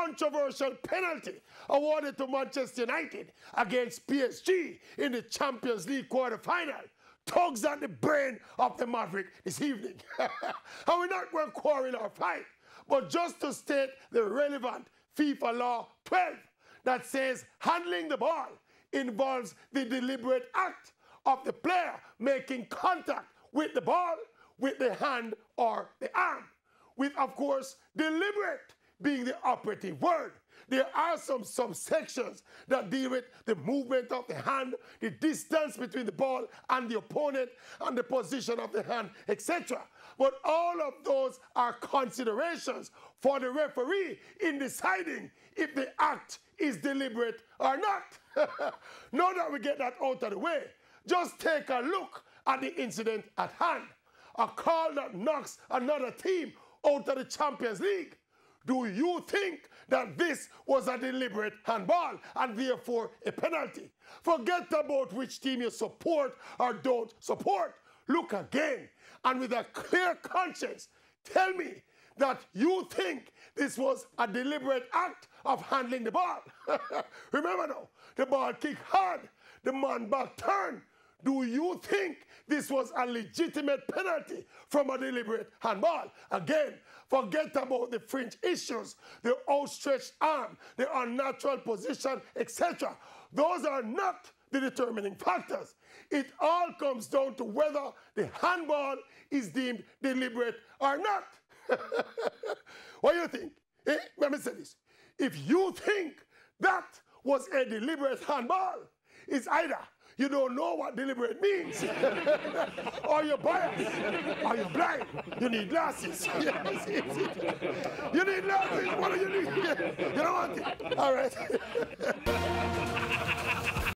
controversial penalty awarded to Manchester United against PSG in the Champions League quarter-final tugs at the brain of the Maverick this evening. And we're not going to quarrel or fight, but just to state the relevant FIFA Law 12 that says handling the ball involves the deliberate act of the player making contact with the ball, with the hand or the arm, with, of course, deliberate being the operative word. There are some subsections that deal with the movement of the hand, the distance between the ball and the opponent, and the position of the hand, etc. But all of those are considerations for the referee in deciding if the act is deliberate or not. Now that we get that out of the way, just take a look at the incident at hand. A call that knocks another team out of the Champions League. Do you think that this was a deliberate handball and therefore a penalty? Forget about which team you support or don't support. Look again, and with a clear conscience, tell me that you think this was a deliberate act of handling the ball. Remember now, the ball kicked hard, the man back turned. Do you think this was a legitimate penalty from a deliberate handball? Again, forget about the fringe issues, the outstretched arm, the unnatural position, etc. Those are not the determining factors. It all comes down to whether the handball is deemed deliberate or not. What do you think? Let me say this. If you think that was a deliberate handball, it's either you don't know what deliberate means, or you're biased, or you're blind. You need glasses. Yes, you need glasses. What do you need? You don't want it. All right.